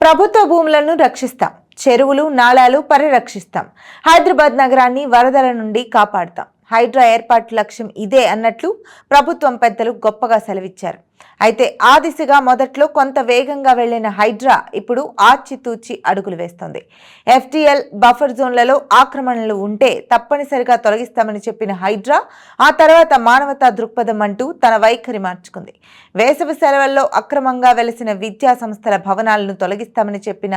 ప్రభుత్వ భూములను రక్షిస్తాం, చెరువులు నాళాలు పరిరక్షిస్తాం, హైదరాబాద్ నగరాన్ని వరదల నుండి కాపాడుతాం. హైడ్రా ఏర్పాటు లక్ష్యం ఇదే అన్నట్లు ప్రభుత్వం పెద్దలు గొప్పగా సెలవిచ్చారు. అయితే ఆ దిశగా మొదట్లో కొంత వేగంగా వెళ్లిన హైడ్రా ఇప్పుడు ఆచితూచి అడుగులు వేస్తోంది. ఎఫ్టీఎల్ బఫర్ జోన్లలో ఆక్రమణలు ఉంటే తప్పనిసరిగా తొలగిస్తామని చెప్పిన హైడ్రా ఆ తర్వాత మానవతా దృక్పథం అంటూ తన వైఖరి మార్చుకుంది. వేసవి సెలవుల్లో అక్రమంగా వెలసిన విద్యా సంస్థల భవనాలను తొలగిస్తామని చెప్పిన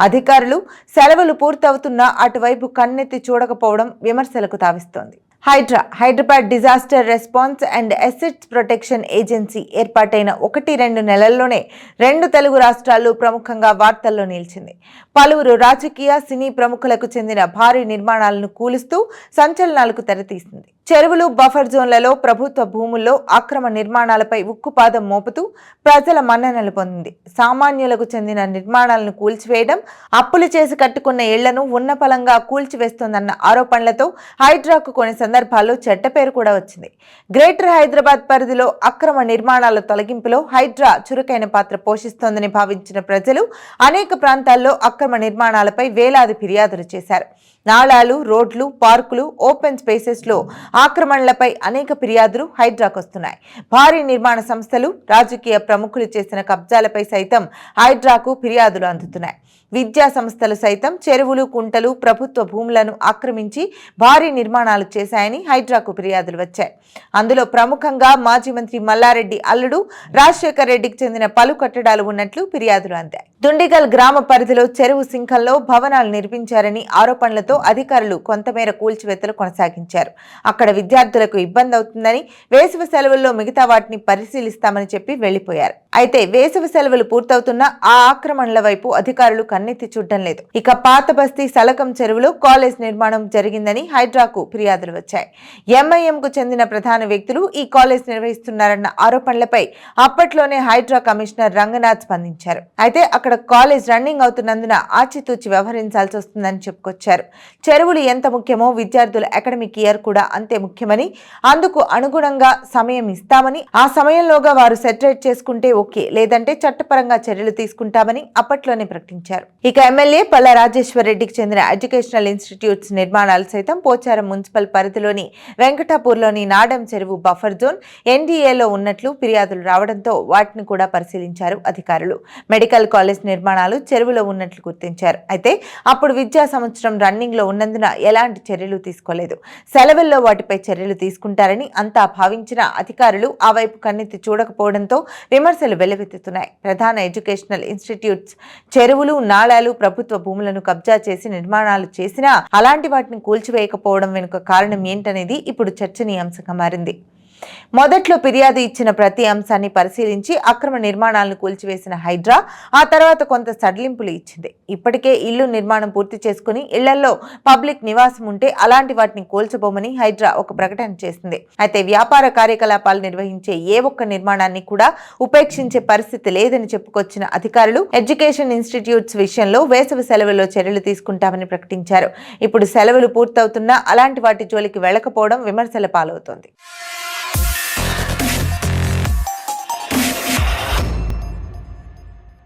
అధికారులు సెలవులు పూర్తవుతున్నా అటువైపు కన్నెత్తి చూడకపోవడం విమర్శలకు తావిస్తోంది. Hyderabad disaster response and assets protection agency ఏర్పాటైన 1-2 నెలల్లోనే 2 తెలుగు రాష్ట్రాల్లో ప్రముఖంగా వార్తల్లో నిలిచింది. పలువురు రాజకీయ సినీ ప్రముఖులకు చెందిన భారీ నిర్మాణాలను కూలుస్తూ సంచలనాలకు తెరతీసింది. చెరువులు బఫర్ జోన్లలో ప్రభుత్వ భూముల్లో అక్రమ నిర్మాణాలపై ఉక్కుపాదం మోపుతూ ప్రజల మన్ననలు పొందింది. సామాన్యులకు చెందిన నిర్మాణాలను కూల్చివేయడం, అప్పులు చేసి కట్టుకున్న ఇళ్లను ఉన్నపలంగా కూల్చివేస్తోందన్న ఆరోపణలతో హైడ్రాకు కొన్ని సందర్భాల్లో చెడ్డ పేరు కూడా వచ్చింది. గ్రేటర్ హైదరాబాద్ పరిధిలో అక్రమ నిర్మాణాల తొలగింపులో హైడ్రా చురుకైన పాత్ర పోషిస్తోందని భావించిన ప్రజలు అనేక ప్రాంతాల్లో అక్రమ నిర్మాణాలపై వేలాది ఫిర్యాదులు చేశారు. నాళాలు, రోడ్లు, పార్కులు, ఓపెన్ స్పేసెస్ లో ఆక్రమణలపై అనేక ఫిర్యాదులు హైడ్రాకు వస్తున్నాయి. భారీ నిర్మాణ సంస్థలు, రాజకీయ ప్రముఖులు చేసిన కబ్జాలపై సైతం హైడ్రాకు ఫిర్యాదులు అందుతున్నాయి. విద్యా సంస్థలు సైతం చెరువులు, కుంటలు, ప్రభుత్వ భూములను ఆక్రమించి భారీ నిర్మాణాలు చేశాయని హైడ్రాకు ఫిర్యాదులు వచ్చాయి. అందులో ప్రముఖంగా మాజీ మంత్రి మల్లారెడ్డి అల్లుడు రాజశేఖర్ రెడ్డికి చెందిన పలు కట్టడాలు ఉన్నట్లు ఫిర్యాదులు అందాయి. దుండిగల్ గ్రామ పరిధిలో చెరువు సింకంలో భవనాలు నిర్మించారని ఆరోపణలతో అధికారులు కొంతమేర కూల్చివేతలు కొనసాగించారు. అక్కడ విద్యార్థులకు ఇబ్బంది అవుతుందని వేసవి సెలవుల్లో మిగతా వాటిని పరిశీలిస్తామని చెప్పి వెళ్లిపోయారు. అయితే వేసవి సెలవులు పూర్తవుతున్న ఆ ఆక్రమణల వైపు అధికారులు కన్నెత్తి చూడడం లేదు. ఇక పాత బస్తీ సలకం చెరువులో కాలేజ్ నిర్మాణం జరిగిందని హైడ్రాకు ఫిర్యాదులు వచ్చాయి. ఎంఐఎంకు చెందిన ప్రధాన వ్యక్తులు ఈ కాలేజ్ నిర్వహిస్తున్నారన్న ఆరోపణలపై అప్పట్లోనే హైడ్రా కమిషనర్ రంగనాథ్ స్పందించారు. అయితే అక్కడ కాలేజ్ రన్నింగ్ అవుతున్నందున ఆచితూచి వ్యవహరించాల్సి వస్తుందని చెప్పుకొచ్చారు. చెరువులు ఎంత ముఖ్యమో విద్యార్థుల అకాడమిక్ ఇయర్ కూడా అంతే ముఖ్యమని, అందుకు అనుగుణంగా సమయం ఇస్తామని, ఆ సమయంలోగా వారు సెటరేట్ చేసుకుంటే ఓకే, లేదంటే చట్టపరంగా చర్యలు తీసుకుంటామని అప్పట్లోనే ప్రకటించారు. ఇక ఎమ్మెల్యే పల్లా రాజేశ్వర్ రెడ్డికి చెందిన ఎడ్యుకేషనల్ ఇన్స్టిట్యూట్స్ నిర్మాణాలు సైతం పోచారం మున్సిపల్ పరిధిలోని వెంకటాపూర్లోని నాడం చెరువు బఫర్ జోన్ ఎన్డీఏలో ఉన్నట్లు ఫిర్యాదులు రావడంతో వాటిని కూడా పరిశీలించారు అధికారులు. మెడికల్ కాలేజ్ నిర్మాణాలు చెరువులో ఉన్నట్లు గుర్తించారు. అయితే అప్పుడు విద్యా సంవత్సరం రన్నింగ్ లో ఉన్నందున ఎలాంటి చర్యలు తీసుకోలేదు. సెలవుల్లో వాటిపై చర్యలు తీసుకుంటారని అంతా భావించిన అధికారులు ఆ వైపు కన్నెత్తి చూడకపోవడంతో విమర్శలు వెల్లువెత్తుతున్నాయి. ప్రధాన ఎడ్యుకేషనల్ ఇన్స్టిట్యూట్స్ చెరువులు, నాళాలు, ప్రభుత్వ భూములను కబ్జా చేసి నిర్మాణాలు చేసినా అలాంటి వాటిని కూల్చివేయకపోవడం వెనుక కారణం ఏంటనేది ఇప్పుడు చర్చనీయాంశంగా మారింది. మొదట్లో ఫిర్యాదు ఇచ్చిన ప్రతి అంశాన్ని పరిశీలించి అక్రమ నిర్మాణాలను కూల్చివేసిన హైడ్రా ఆ తర్వాత కొంత సడలింపులు ఇచ్చింది. ఇప్పటికే ఇల్లు నిర్మాణం పూర్తి చేసుకుని ఇళ్లలో పబ్లిక్ నివాసం ఉంటే అలాంటి వాటిని కూల్చబోమని హైడ్రా ఒక ప్రకటన చేసింది. అయితే వ్యాపార కార్యకలాపాలు నిర్వహించే ఏ ఒక్క నిర్మాణాన్ని కూడా ఉపేక్షించే పరిస్థితి లేదని చెప్పుకొచ్చిన అధికారులు ఎడ్యుకేషన్ ఇన్స్టిట్యూట్స్ విషయంలో వేసవి సెలవుల్లో చర్యలు తీసుకుంటామని ప్రకటించారు. ఇప్పుడు సెలవులు పూర్తవుతున్నా అలాంటి వాటి జోలికి వెళ్లకపోవడం విమర్శల పాలవుతోంది.